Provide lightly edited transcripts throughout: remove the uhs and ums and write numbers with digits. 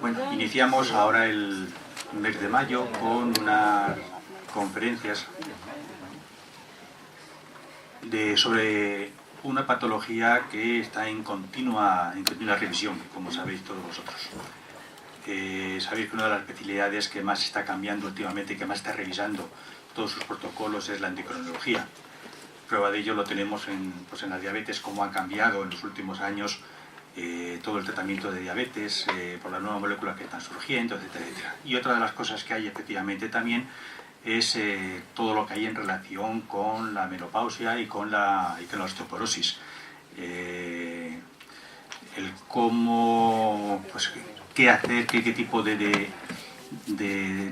Bueno, iniciamos ahora el mes de mayo con unas conferencias sobre una patología que está en continua revisión, como sabéis todos vosotros. Sabéis que una de las especialidades que más está cambiando últimamente, que más está revisando todos sus protocolos, es la endocrinología. Prueba de ello lo tenemos en la diabetes, cómo ha cambiado en los últimos años todo el tratamiento de diabetes por las nuevas moléculas que están surgiendo, etcétera, etcétera. Y otra de las cosas que hay efectivamente también es todo lo que hay en relación con la menopausia y con la osteoporosis. El cómo, pues, qué hacer, qué tipo de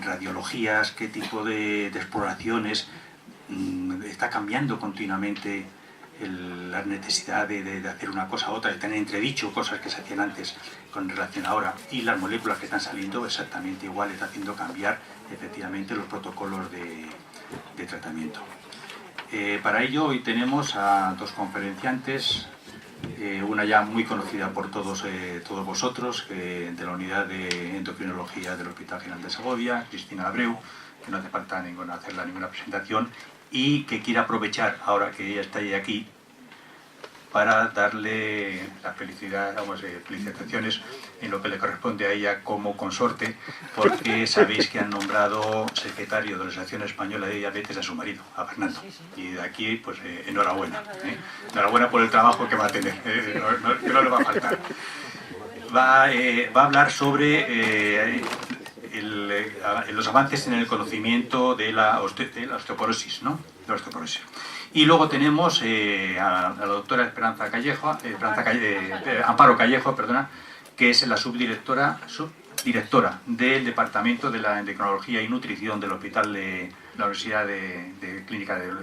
radiologías, qué tipo de exploraciones. Está cambiando continuamente la necesidad de hacer una cosa u otra, de tener entredicho cosas que se hacían antes con relación a ahora, y las moléculas que están saliendo exactamente igual, está haciendo cambiar efectivamente los protocolos de tratamiento. Para ello hoy tenemos a dos conferenciantes, una ya muy conocida por todos vosotros, de la unidad de endocrinología del Hospital General de Segovia, Cristina Abreu, que no hace falta hacerla ninguna presentación, y que quiere aprovechar, ahora que ella está aquí, para darle la felicitaciones en lo que le corresponde a ella como consorte, porque sabéis que han nombrado secretario de la Asociación Española de Diabetes a su marido, a Fernando. Y de aquí, pues enhorabuena. Enhorabuena por el trabajo que va a tener, que no le va a faltar. Va a hablar sobre los avances en el conocimiento de la osteoporosis, ¿no? De la osteoporosis. Y luego tenemos a la doctora Amparo Callejo, perdona, que es la subdirectora del Departamento de la Endocrinología y Nutrición del Hospital de la Universidad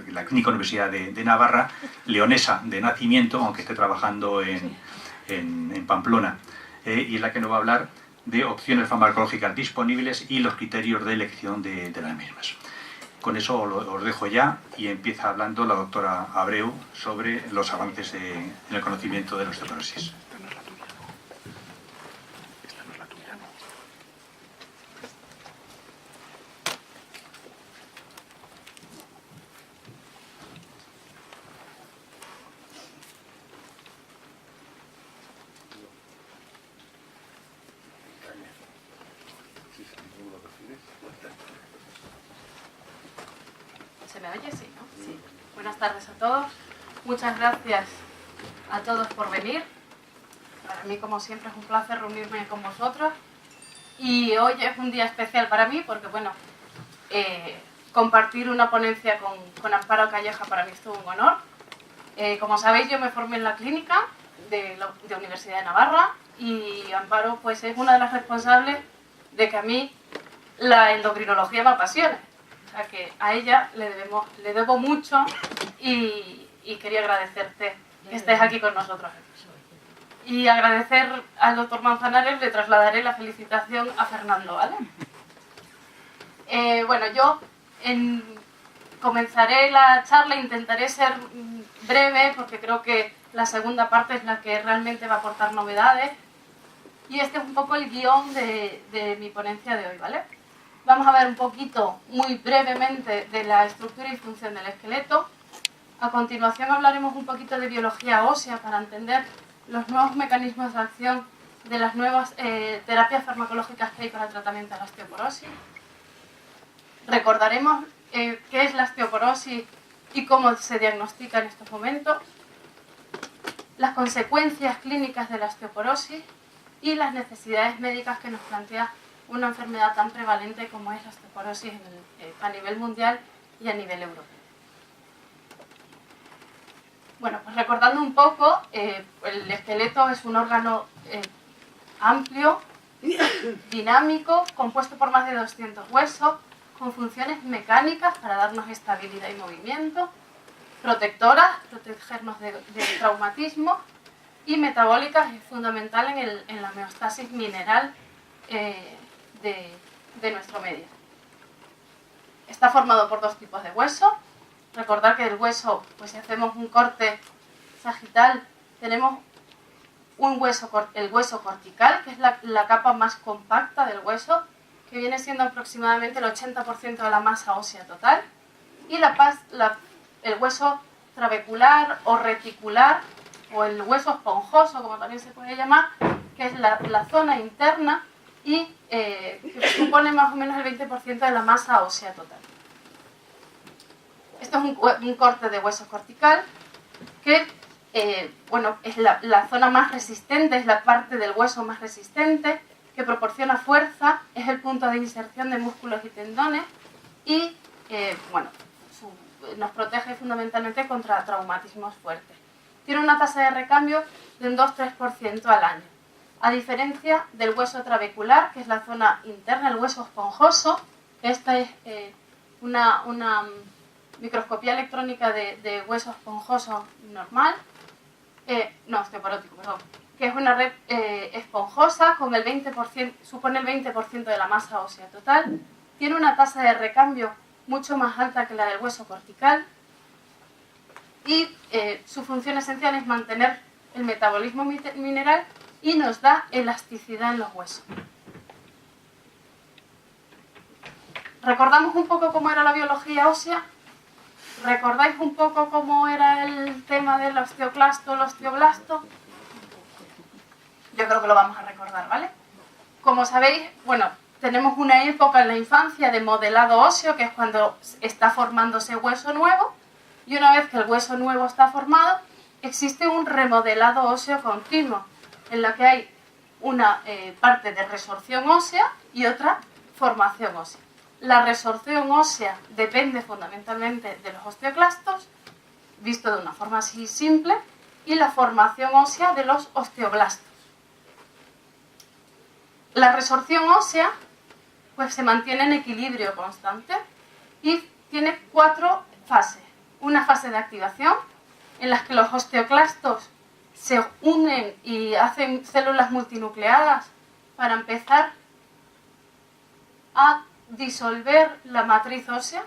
la Clínica Universidad de Navarra, leonesa de nacimiento, aunque esté trabajando en Pamplona, y es la que nos va a hablar de opciones farmacológicas disponibles y los criterios de elección de las mismas. Con eso os dejo ya y empieza hablando la doctora Abreu sobre los avances en el conocimiento de la osteoporosis. ¿Se me oye? Sí, ¿no? Sí. Buenas tardes a todos. Muchas gracias a todos por venir. Para mí, como siempre, es un placer reunirme con vosotros. Y hoy es un día especial para mí porque, bueno, compartir una ponencia con Amparo Calleja para mí es todo un honor. Como sabéis, yo me formé en la clínica de Universidad de Navarra y Amparo pues, es una de las responsables de que a mí la endocrinología me apasione. O sea que a ella le debo mucho y quería agradecerte que estés aquí con nosotros. Y agradecer al doctor Manzanares, le trasladaré la felicitación a Fernando, ¿vale? Bueno, yo comenzaré la charla, intentaré ser breve porque creo que la segunda parte es la que realmente va a aportar novedades. Y este es un poco el guión de mi ponencia de hoy, ¿vale? Vamos a ver un poquito, muy brevemente, de la estructura y función del esqueleto. A continuación hablaremos un poquito de biología ósea para entender los nuevos mecanismos de acción de las nuevas terapias farmacológicas que hay para el tratamiento de la osteoporosis. Recordaremos qué es la osteoporosis y cómo se diagnostica en estos momentos, las consecuencias clínicas de la osteoporosis y las necesidades médicas que nos plantea una enfermedad tan prevalente como es la osteoporosis a nivel mundial y a nivel europeo. Bueno, pues recordando un poco, el esqueleto es un órgano amplio, dinámico, compuesto por más de 200 huesos, con funciones mecánicas para darnos estabilidad y movimiento, protectoras, protegernos de traumatismo, y metabólicas, es fundamental en la homeostasis mineral de nuestro medio. Está formado por dos tipos de hueso. Recordar que el hueso, pues si hacemos un corte sagital, tenemos el hueso cortical, que es la capa más compacta del hueso, que viene siendo aproximadamente el 80% de la masa ósea total, y el hueso trabecular o reticular, o el hueso esponjoso, como también se puede llamar, que es la zona interna y que supone más o menos el 20% de la masa ósea total. Esto es un corte de hueso cortical que es la zona más resistente, es la parte del hueso más resistente, que proporciona fuerza, es el punto de inserción de músculos y tendones y nos protege fundamentalmente contra traumatismos fuertes. Tiene una tasa de recambio de un 2-3% al año, a diferencia del hueso trabecular, que es la zona interna, el hueso esponjoso. Esta es una microscopía electrónica de hueso esponjoso normal, osteoporótico, perdón, que es una red esponjosa, con el 20%, supone el 20% de la masa ósea total, tiene una tasa de recambio mucho más alta que la del hueso cortical y su función esencial es mantener el metabolismo mineral y nos da elasticidad en los huesos. ¿Recordamos un poco cómo era la biología ósea? ¿Recordáis un poco cómo era el tema del osteoclasto, el osteoblasto? Yo creo que lo vamos a recordar, ¿vale? Como sabéis, tenemos una época en la infancia de modelado óseo, que es cuando está formándose hueso nuevo, y una vez que el hueso nuevo está formado, existe un remodelado óseo continuo, en la que hay una parte de resorción ósea y otra formación ósea. La resorción ósea depende fundamentalmente de los osteoclastos, visto de una forma así simple, y la formación ósea de los osteoblastos. La resorción ósea se mantiene en equilibrio constante y tiene 4 fases. Una fase de activación, en la que los osteoclastos se unen y hacen células multinucleadas para empezar a disolver la matriz ósea.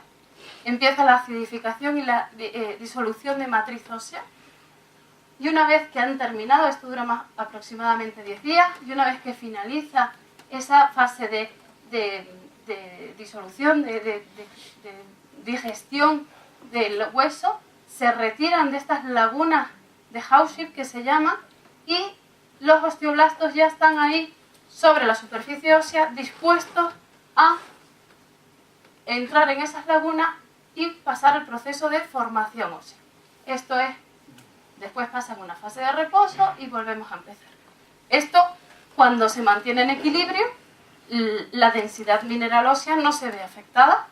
Empieza la acidificación y la disolución de matriz ósea. Y una vez que han terminado, esto dura aproximadamente 10 días, y una vez que finaliza esa fase de disolución, de digestión del hueso, se retiran de estas lagunas de Hauschild que se llaman, y los osteoblastos ya están ahí sobre la superficie ósea dispuestos a entrar en esas lagunas y pasar el proceso de formación ósea. Esto es, después pasan una fase de reposo y volvemos a empezar. Esto, cuando se mantiene en equilibrio, la densidad mineral ósea no se ve afectada.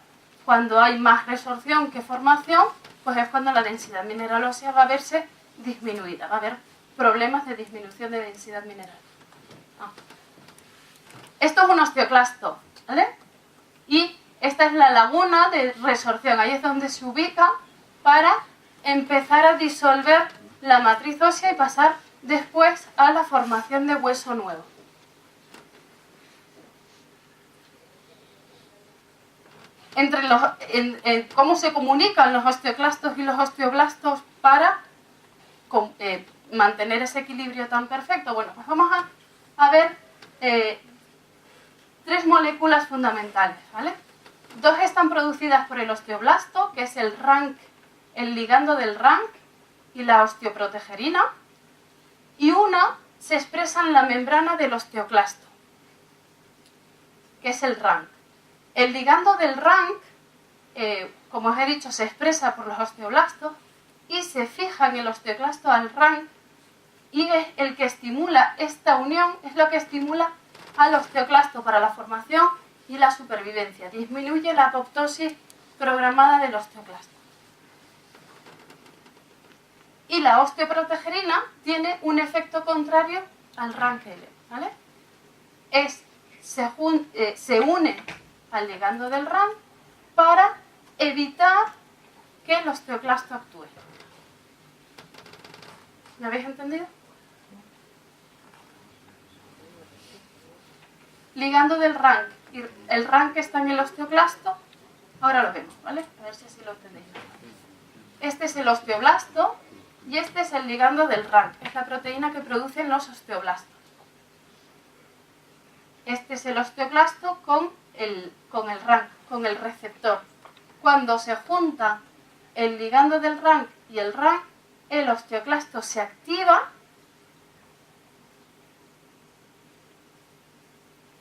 Cuando hay más resorción que formación, pues es cuando la densidad mineral ósea va a verse disminuida, va a haber problemas de disminución de densidad mineral. Esto es un osteoclasto, ¿vale? Y esta es la laguna de resorción, ahí es donde se ubica para empezar a disolver la matriz ósea y pasar después a la formación de hueso nuevo. ¿Cómo se comunican los osteoclastos y los osteoblastos para mantener ese equilibrio tan perfecto? Bueno, pues vamos a ver 3 moléculas fundamentales, ¿vale? 2 están producidas por el osteoblasto, que es el RANK, el ligando del RANK y la osteoprotegerina, y una se expresa en la membrana del osteoclasto, que es el RANK. El ligando del RANK, como os he dicho, se expresa por los osteoblastos y se fija en el osteoclasto al RANK, y es el que estimula esta unión, es lo que estimula al osteoclasto para la formación y la supervivencia. Disminuye la apoptosis programada del osteoclasto. Y la osteoprotegerina tiene un efecto contrario al RANKL, ¿vale? Se une al ligando del RANK para evitar que el osteoclasto actúe. ¿Me habéis entendido? Ligando del RANK. Y el RANK está en el osteoclasto. Ahora lo vemos, ¿vale? A ver si así lo entendéis. Este es el osteoblasto, Y este es el ligando del RANK, es la proteína que producen los osteoblastos. Este es el osteoclasto con el RANK, con el receptor. Cuando se junta el ligando del RANK y el RANK, el osteoclasto se activa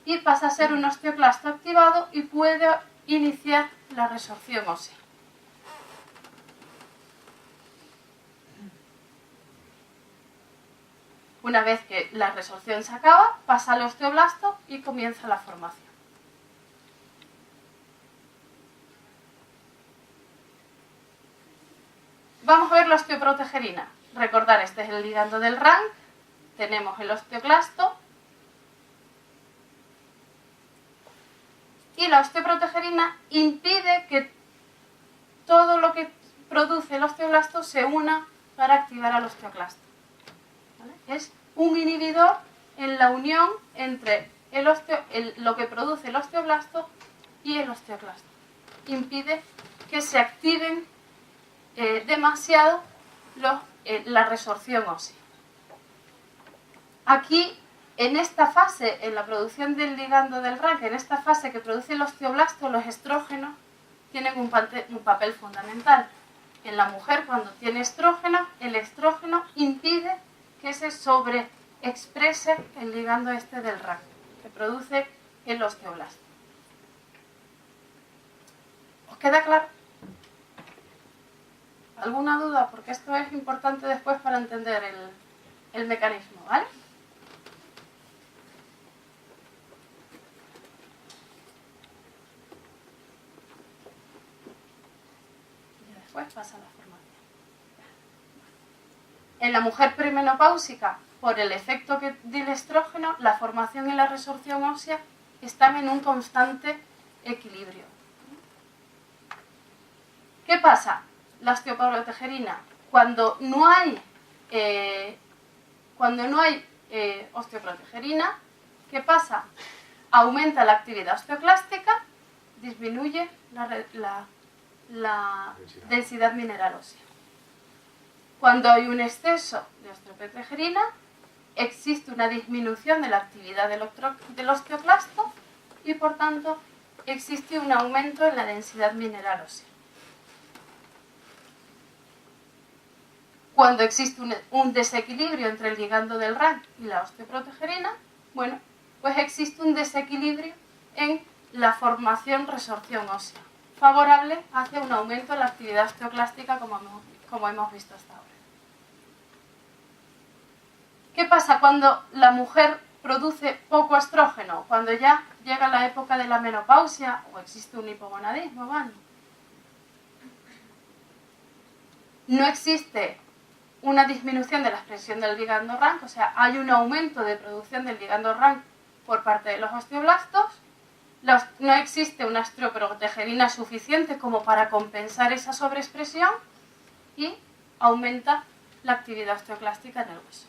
y pasa a ser un osteoclasto activado y puede iniciar la resorción ósea. Una vez que la resorción se acaba, pasa al osteoblasto y comienza la formación. Vamos a ver la osteoprotegerina. Recordar, este es el ligando del RANK, tenemos el osteoclasto y la osteoprotegerina impide que todo lo que produce el osteoblasto se una para activar al osteoclasto. ¿Vale? Es un inhibidor en la unión entre lo que produce el osteoblasto y el osteoclasto. Impide que se activen demasiado la resorción ósea. Aquí, en esta fase, en la producción del ligando del RANK, en esta fase que produce el osteoblasto, los estrógenos tienen un papel fundamental. En la mujer, cuando tiene estrógeno, el estrógeno impide que se sobreexprese el ligando este del RANK, que produce el osteoblasto. ¿Os queda claro? ¿Alguna duda? Porque esto es importante después para entender el mecanismo, ¿vale? Y después pasa la formación. En la mujer premenopáusica, por el efecto del estrógeno, la formación y la resorción ósea están en un constante equilibrio. ¿Qué pasa? La osteoprotegerina, cuando no hay osteoprotegerina, ¿qué pasa? Aumenta la actividad osteoclástica, disminuye la densidad mineral ósea. Cuando hay un exceso de osteoprotegerina, existe una disminución de la actividad del osteoclasto y, por tanto, existe un aumento en la densidad mineral ósea. Cuando existe un desequilibrio entre el ligando del RANK y la osteoprotegerina, bueno, pues existe un desequilibrio en la formación-resorción ósea, favorable hacia un aumento de la actividad osteoclástica como hemos visto hasta ahora. ¿Qué pasa cuando la mujer produce poco estrógeno? Cuando ya llega la época de la menopausia o existe un hipogonadismo, ¿vale? No existe una disminución de la expresión del ligando RANK, o sea, hay un aumento de producción del ligando RANK por parte de los osteoblastos, no existe una osteoprotegerina suficiente como para compensar esa sobreexpresión y aumenta la actividad osteoclástica en el hueso.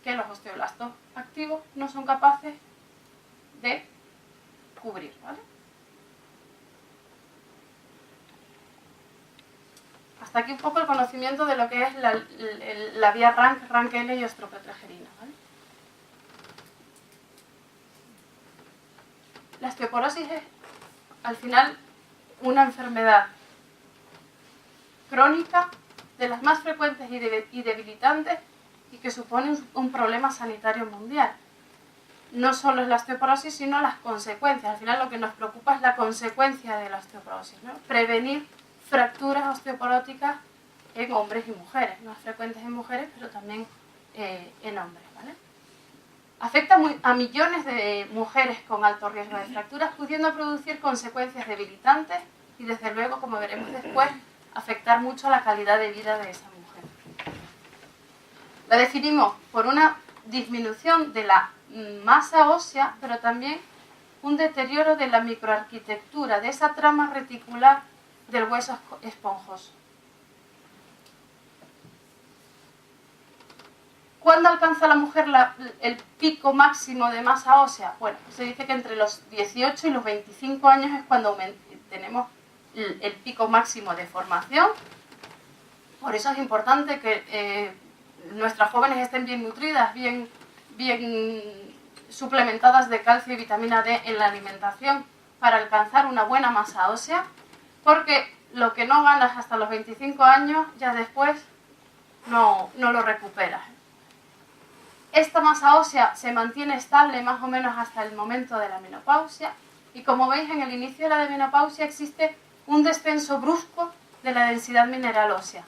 Que los osteoblastos activos no son capaces de cubrir, ¿vale? Hasta aquí un poco el conocimiento de lo que es la vía RANK, RANK-L y osteoprotegerina, ¿vale? La osteoporosis es, al final, una enfermedad crónica, de las más frecuentes y debilitantes, y que supone un problema sanitario mundial. No solo es la osteoporosis, sino las consecuencias. Al final lo que nos preocupa es la consecuencia de la osteoporosis, ¿no? Prevenir fracturas osteoporóticas en hombres y mujeres, más frecuentes en mujeres, pero también en hombres, ¿vale? Afecta a millones de mujeres con alto riesgo de fracturas, pudiendo producir consecuencias debilitantes y, desde luego, como veremos después, afectar mucho a la calidad de vida de esa mujer. La definimos por una disminución de la masa ósea, pero también un deterioro de la microarquitectura, de esa trama reticular del hueso esponjoso. ¿Cuándo alcanza la mujer el pico máximo de masa ósea? Bueno, se dice que entre los 18 y los 25 años es cuando tenemos el pico máximo de formación. Por eso es importante que nuestras jóvenes estén bien nutridas, bien suplementadas de calcio y vitamina D en la alimentación para alcanzar una buena masa ósea, porque lo que no ganas hasta los 25 años, ya después no lo recuperas. Esta masa ósea se mantiene estable más o menos hasta el momento de la menopausia, y como veis, en el inicio de la menopausia existe un descenso brusco de la densidad mineral ósea.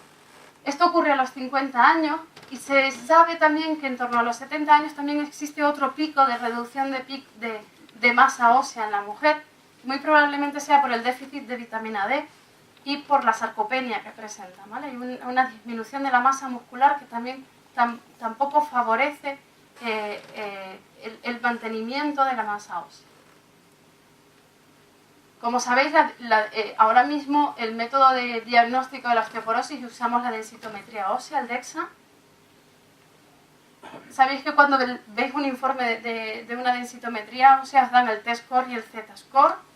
Esto ocurre a los 50 años, y se sabe también que en torno a los 70 años también existe otro pico de reducción de masa ósea en la mujer. Muy probablemente sea por el déficit de vitamina D y por la sarcopenia que presenta, ¿vale? Hay una disminución de la masa muscular que también tampoco favorece el mantenimiento de la masa ósea. Como sabéis, ahora mismo el método de diagnóstico de la osteoporosis usamos la densitometría ósea, el DEXA. Sabéis que cuando veis un informe de una densitometría ósea os dan el T-score y el Z-score.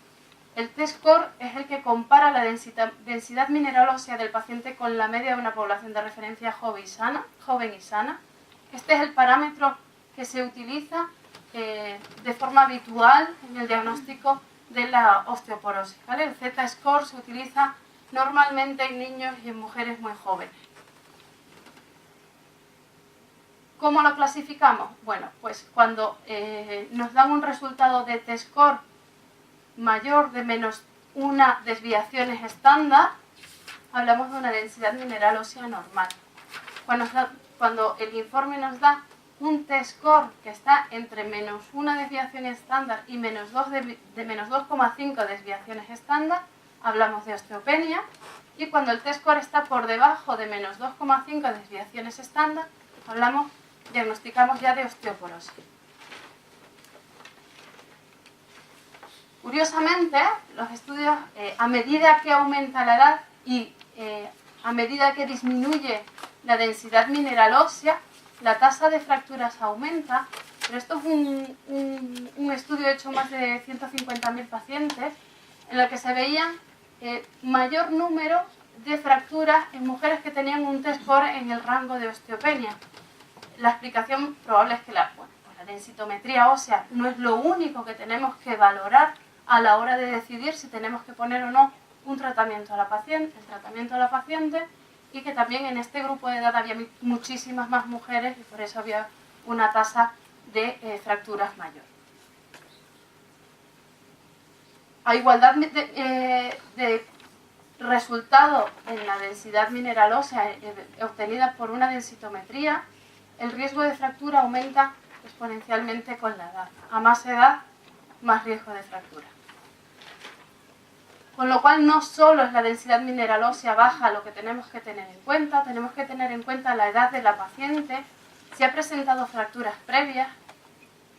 El T-score es el que compara la densidad mineral ósea del paciente con la media de una población de referencia joven y sana. Este es el parámetro que se utiliza de forma habitual en el diagnóstico de la osteoporosis, ¿vale? El Z-score se utiliza normalmente en niños y en mujeres muy jóvenes. ¿Cómo lo clasificamos? Bueno, pues cuando nos dan un resultado de T-score mayor de menos una desviaciones estándar, hablamos de una densidad mineral ósea normal. Cuando el informe nos da un T-score que está entre menos una desviación estándar y menos 2,5 desviaciones estándar, hablamos de osteopenia. Y cuando el T-score está por debajo de menos 2,5 desviaciones estándar, diagnosticamos ya de osteoporosis. Curiosamente, los estudios, a medida que aumenta la edad y a medida que disminuye la densidad mineral ósea, la tasa de fracturas aumenta, pero esto es un estudio hecho más de 150.000 pacientes, en el que se veían mayor número de fracturas en mujeres que tenían un T-score en el rango de osteopenia. La explicación probable es que la densitometría ósea no es lo único que tenemos que valorar a la hora de decidir si tenemos que poner o no un tratamiento a la paciente, y que también en este grupo de edad había muchísimas más mujeres y por eso había una tasa de fracturas mayor. A igualdad de resultado en la densidad mineral ósea obtenida por una densitometría, el riesgo de fractura aumenta exponencialmente con la edad. A más edad, más riesgo de fractura. Con lo cual, no solo es la densidad mineral ósea baja lo que tenemos que tener en cuenta la edad de la paciente, si ha presentado fracturas previas,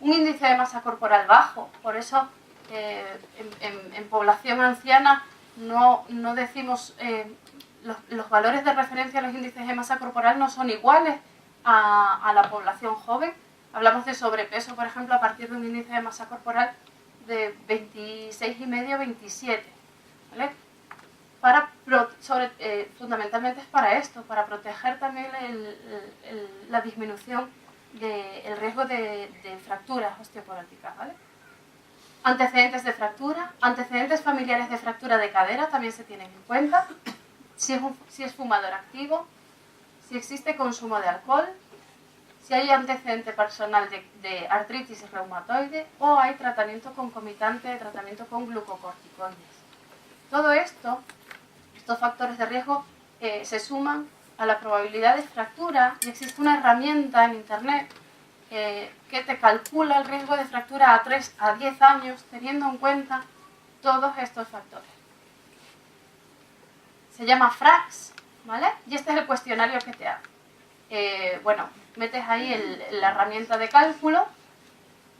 un índice de masa corporal bajo. Por eso, en población anciana no decimos, los valores de referencia a los índices de masa corporal no son iguales a la población joven. Hablamos de sobrepeso, por ejemplo, a partir de un índice de masa corporal de 26,5-27. ¿Vale? Fundamentalmente es para esto, para proteger también la disminución del riesgo de fracturas osteoporóticas, ¿vale? Antecedentes de fractura, antecedentes familiares de fractura de cadera también se tienen en cuenta, si es fumador activo, si existe consumo de alcohol, si hay antecedente personal de artritis reumatoide o hay tratamiento concomitante de tratamiento con glucocorticoides. Todo esto, estos factores de riesgo, se suman a la probabilidad de fractura, y existe una herramienta en internet que te calcula el riesgo de fractura a 3 a 10 años teniendo en cuenta todos estos factores. Se llama FRAX, ¿vale? Y este es el cuestionario que te hace. Metes ahí la herramienta de cálculo,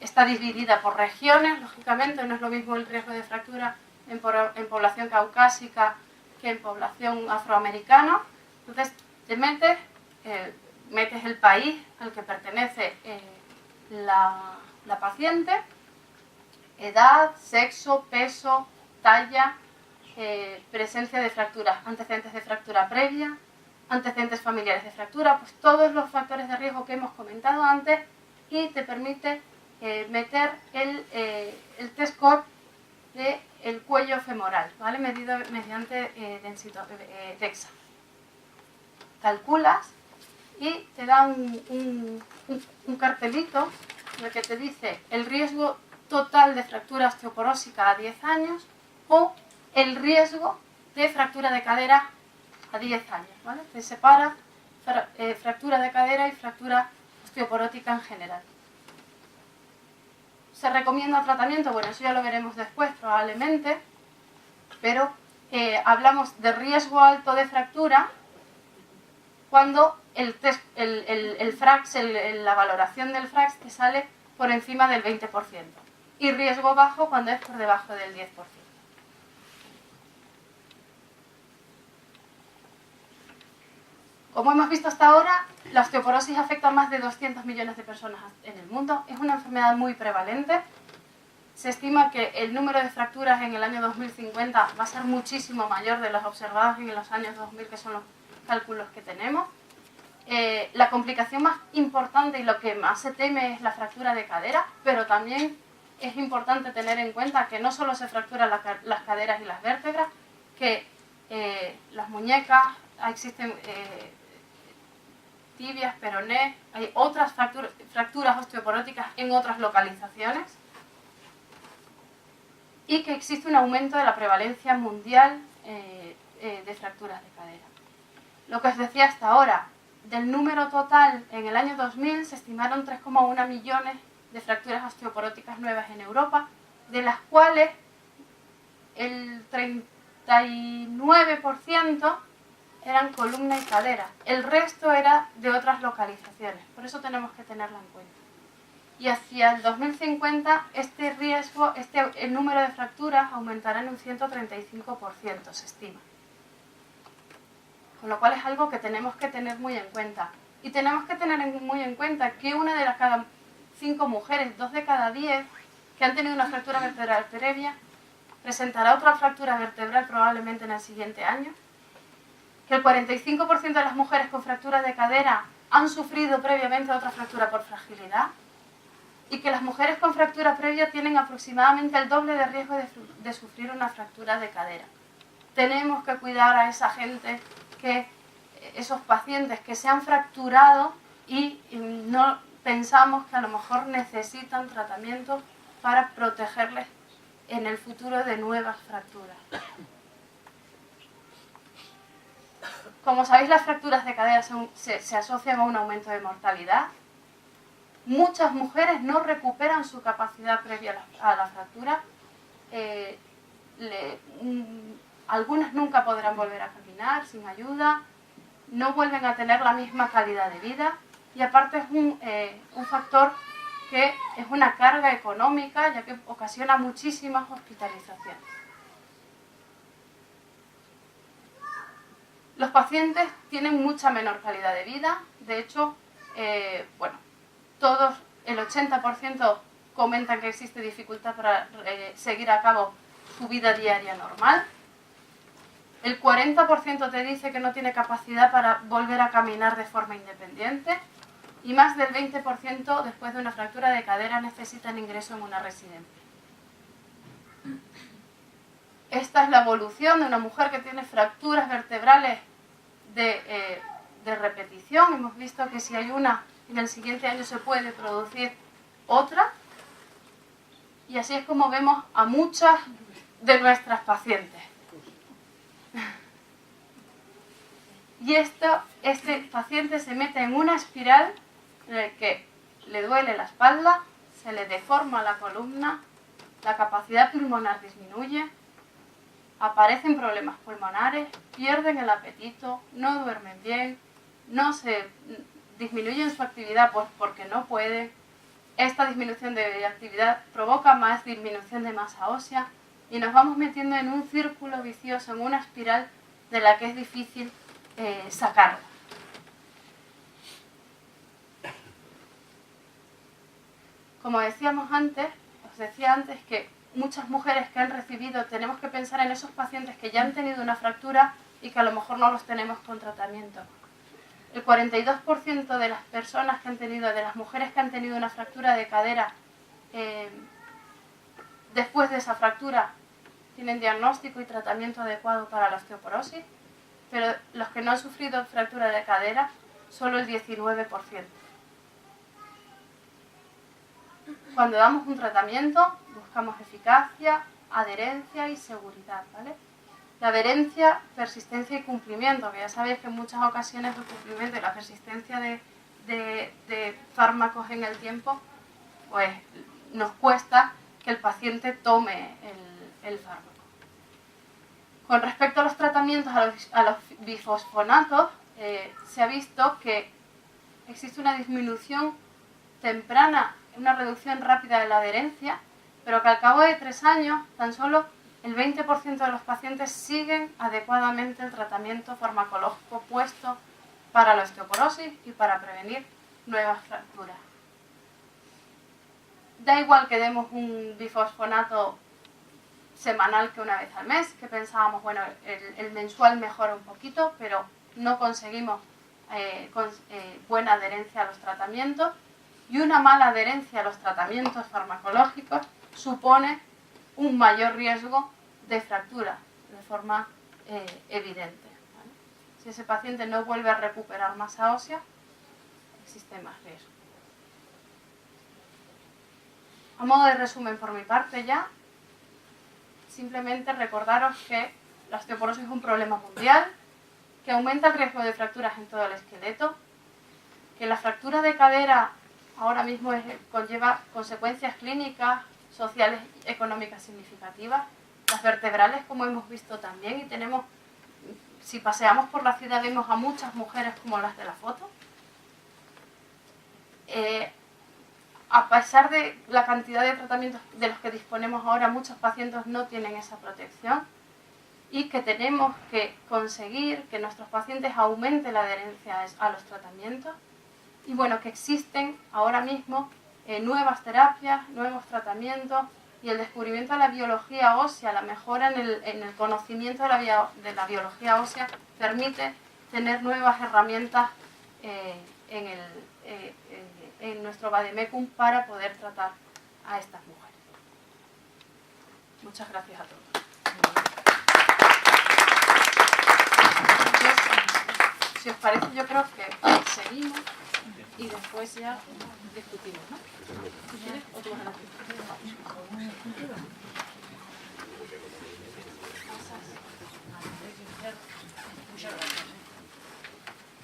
está dividida por regiones, lógicamente, no es lo mismo el riesgo de fractura en población caucásica que en población afroamericana. Entonces te metes, metes el país al que pertenece la paciente, edad, sexo, peso, talla, presencia de fracturas, antecedentes de fractura previa, antecedentes familiares de fractura, pues todos los factores de riesgo que hemos comentado antes, y te permite meter el test score del cuello femoral, ¿vale? Medido mediante DEXA. Calculas y te da un cartelito en el que te dice el riesgo total de fractura osteoporósica a 10 años o el riesgo de fractura de cadera a 10 años, ¿vale? Se separa fractura de cadera y fractura osteoporótica en general. ¿Se recomienda tratamiento? Bueno, eso ya lo veremos después probablemente, pero hablamos de riesgo alto de fractura cuando el FRAX, la valoración del FRAX te sale por encima del 20%, y riesgo bajo cuando es por debajo del 10%. Como hemos visto hasta ahora, la osteoporosis afecta a más de 200 millones de personas en el mundo. Es una enfermedad muy prevalente. Se estima que el número de fracturas en el año 2050 va a ser muchísimo mayor de las observadas en los años 2000, que son los cálculos que tenemos. La complicación más importante y lo que más se teme es la fractura de cadera, pero también es importante tener en cuenta que no solo se fracturan las caderas y las vértebras, que las muñecas, existen tibias, peroné, hay otras fracturas osteoporóticas en otras localizaciones, y que existe un aumento de la prevalencia mundial de fracturas de cadera. Lo que os decía hasta ahora, del número total en el año 2000 se estimaron 3,1 millones de fracturas osteoporóticas nuevas en Europa, de las cuales el 39% eran columna y cadera. El resto era de otras localizaciones, por eso tenemos que tenerla en cuenta. Y hacia el 2050 este riesgo, el número de fracturas aumentará en un 135%, se estima. Con lo cual es algo que tenemos que tener muy en cuenta. Y tenemos que tener muy en cuenta que una de cada 5 mujeres, 2 de cada 10, que han tenido una fractura vertebral previa, presentará otra fractura vertebral probablemente en el siguiente año. Que el 45% de las mujeres con fractura de cadera han sufrido previamente otra fractura por fragilidad, y que las mujeres con fractura previa tienen aproximadamente el doble de riesgo de sufrir una fractura de cadera. Tenemos que cuidar a esa gente, esos pacientes que se han fracturado y no pensamos que a lo mejor necesitan tratamiento para protegerles en el futuro de nuevas fracturas. Como sabéis, las fracturas de cadera se asocian a un aumento de mortalidad. Muchas mujeres no recuperan su capacidad previa a la fractura. Algunas nunca podrán volver a caminar sin ayuda, no vuelven a tener la misma calidad de vida, y aparte es un factor que es una carga económica, ya que ocasiona muchísimas hospitalizaciones. Los pacientes tienen mucha menor calidad de vida. De hecho, el 80% comentan que existe dificultad para seguir a cabo su vida diaria normal. El 40% te dice que no tiene capacidad para volver a caminar de forma independiente, y más del 20% después de una fractura de cadera necesitan ingreso en una residencia. Esta es la evolución de una mujer que tiene fracturas vertebrales de repetición. Hemos visto que si hay una, en el siguiente año se puede producir otra, y así es como vemos a muchas de nuestras pacientes. Y este paciente se mete en una espiral en la que le duele la espalda, se le deforma la columna, la capacidad pulmonar disminuye, aparecen problemas pulmonares, pierden el apetito, no duermen bien, disminuyen su actividad porque no pueden. Esta disminución de actividad provoca más disminución de masa ósea, y nos vamos metiendo en un círculo vicioso, en una espiral de la que es difícil sacarla. Como decíamos antes, os decía antes que muchas mujeres que han recibido, tenemos que pensar en esos pacientes que ya han tenido una fractura y que a lo mejor no los tenemos con tratamiento. El 42% de las personas que han tenido, de las mujeres que han tenido una fractura de cadera, después de esa fractura tienen diagnóstico y tratamiento adecuado para la osteoporosis, pero los que no han sufrido fractura de cadera, solo el 19%. Cuando damos un tratamiento, buscamos eficacia, adherencia y seguridad, ¿vale? La adherencia, persistencia y cumplimiento, que ya sabéis que en muchas ocasiones el cumplimiento y la persistencia de fármacos en el tiempo, pues nos cuesta que el paciente tome el fármaco. Con respecto a los tratamientos, a los bifosfonatos, se ha visto que existe una disminución temprana, una reducción rápida de la adherencia, pero que al cabo de 3 años, tan solo el 20% de los pacientes siguen adecuadamente el tratamiento farmacológico puesto para la osteoporosis y para prevenir nuevas fracturas. Da igual que demos un bifosfonato semanal que una vez al mes, que pensábamos, bueno, el mensual mejora un poquito, pero no conseguimos buena adherencia a los tratamientos, y una mala adherencia a los tratamientos farmacológicos supone un mayor riesgo de fractura de forma evidente, ¿vale? Si ese paciente no vuelve a recuperar masa ósea, existe más riesgo. A modo de resumen por mi parte ya, simplemente recordaros que la osteoporosis es un problema mundial, que aumenta el riesgo de fracturas en todo el esqueleto, que la fractura de cadera ahora mismo conlleva consecuencias clínicas, sociales y económicas significativas, las vertebrales, como hemos visto también, y tenemos, si paseamos por la ciudad vemos a muchas mujeres como las de la foto. A pesar de la cantidad de tratamientos de los que disponemos ahora, muchos pacientes no tienen esa protección, y que tenemos que conseguir que nuestros pacientes aumenten la adherencia a los tratamientos, y bueno, que existen ahora mismo nuevas terapias, nuevos tratamientos, y el descubrimiento de la biología ósea, la mejora en el conocimiento de la biología ósea permite tener nuevas herramientas en nuestro vademecum para poder tratar a estas mujeres. Muchas gracias a todos. Entonces, si os parece, yo creo que seguimos y después ya discutimos, ¿no? ¿Tú quieres o tú vas a la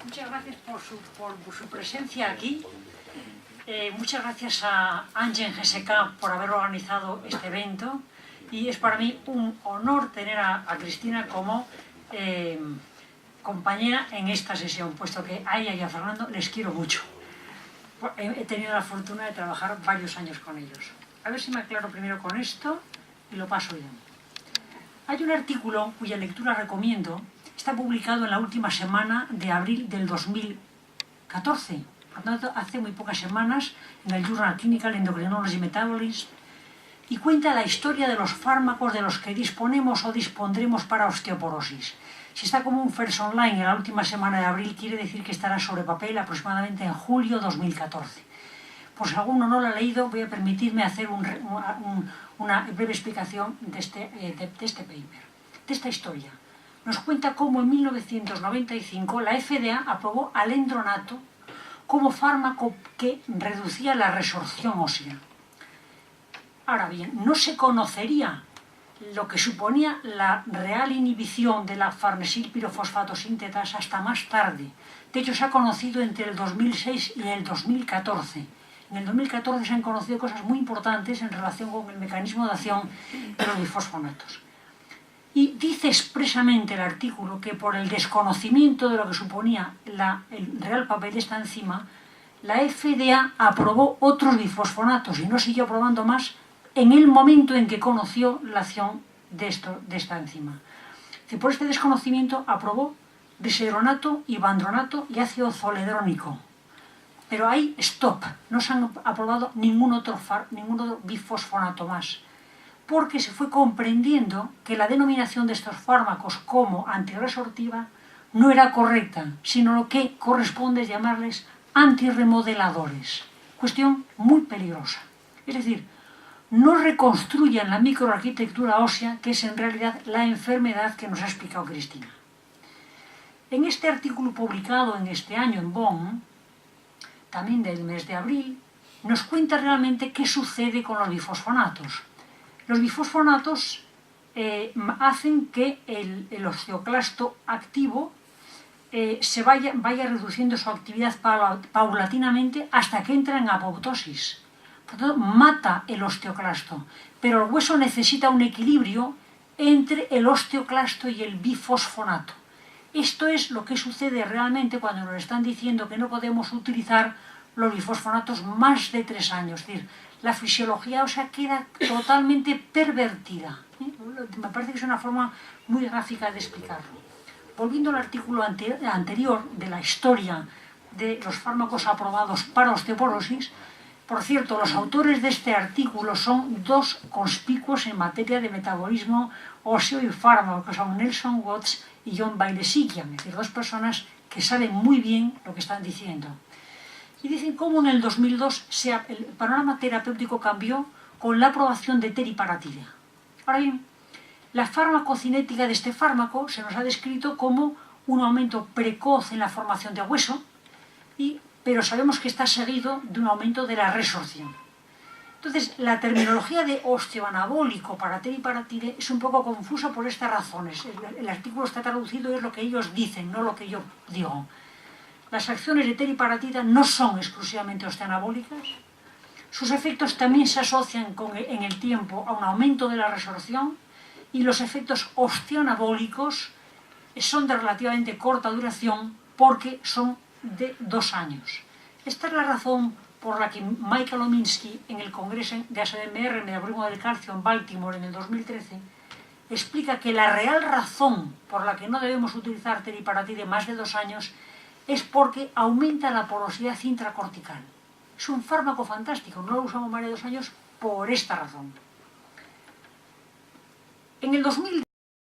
Muchas gracias por su presencia aquí. Muchas gracias a Angen GSK por haber organizado este evento, y es para mí un honor tener a Cristina como compañera en esta sesión, puesto que a ella y a Fernando les quiero mucho. He tenido la fortuna de trabajar varios años con ellos. A ver si me aclaro primero con esto y lo paso bien. Hay un artículo cuya lectura recomiendo, está publicado en la última semana de abril del 2014, por lo tanto hace muy pocas semanas, en el Journal Clinical Endocrinology Metabolism, y cuenta la historia de los fármacos de los que disponemos o dispondremos para osteoporosis. Si está como un first online en la última semana de abril, quiere decir que estará sobre papel aproximadamente en julio 2014. Por si alguno no lo ha leído, voy a permitirme hacer una breve explicación de este paper, de esta historia. Nos cuenta cómo en 1995 la FDA aprobó alendronato como fármaco que reducía la resorción ósea. Ahora bien, no se conocería lo que suponía la real inhibición de la farnesilpirofosfato sintetasa hasta más tarde. De hecho, se ha conocido entre el 2006 y el 2014. En el 2014 se han conocido cosas muy importantes en relación con el mecanismo de acción de los bifosfonatos. Y dice expresamente el artículo que por el desconocimiento de lo que suponía el real papel de esta enzima, la FDA aprobó otros bifosfonatos y no siguió aprobando más en el momento en que conoció la acción de esta enzima. Y por este desconocimiento aprobó bisedronato, ibandronato y ácido zoledrónico. Pero ahí, stop, no se han aprobado ningún otro bifosfonato más, porque se fue comprendiendo que la denominación de estos fármacos como antirresortiva no era correcta, sino lo que corresponde es llamarles antirremodeladores. Cuestión muy peligrosa. Es decir, no reconstruyen la microarquitectura ósea, que es en realidad la enfermedad que nos ha explicado Cristina. En este artículo publicado en este año en Bonn, también del mes de abril, nos cuenta realmente qué sucede con los bifosfonatos. Los bifosfonatos hacen que el osteoclasto activo se vaya reduciendo su actividad paulatinamente hasta que entra en apoptosis. Por lo tanto, mata el osteoclasto, pero el hueso necesita un equilibrio entre el osteoclasto y el bifosfonato. Esto es lo que sucede realmente cuando nos están diciendo que no podemos utilizar los bifosfonatos más de 3 años. Es decir, la fisiología ósea queda totalmente pervertida. Me parece que es una forma muy gráfica de explicarlo. Volviendo al artículo anterior de la historia de los fármacos aprobados para osteoporosis, por cierto, los autores de este artículo son 2 conspicuos en materia de metabolismo óseo y fármaco, que son Nelson Watts y John Bailey-Sikian, es decir, 2 personas que saben muy bien lo que están diciendo. Y dicen cómo en el 2002 el panorama terapéutico cambió con la aprobación de teriparatide. Ahora bien, la farmacocinética de este fármaco se nos ha descrito como un aumento precoz en la formación de hueso, pero sabemos que está seguido de un aumento de la resorción. Entonces, la terminología de osteoanabólico para teriparatide es un poco confusa por estas razones. El artículo está traducido y es lo que ellos dicen, no lo que yo digo. Las acciones de teriparatida no son exclusivamente osteoanabólicas. Sus efectos también se asocian en el tiempo a un aumento de la resorción, y los efectos osteoanabólicos son de relativamente corta duración porque son de 2 años. Esta es la razón por la que Michael Ominsky, en el Congreso de ASMR, Metabolismo del Calcio, en Baltimore, en el 2013, explica que la real razón por la que no debemos utilizar teriparatide más de 2 años es porque aumenta la porosidad intracortical. Es un fármaco fantástico, no lo usamos más de 2 años por esta razón. En el 2010,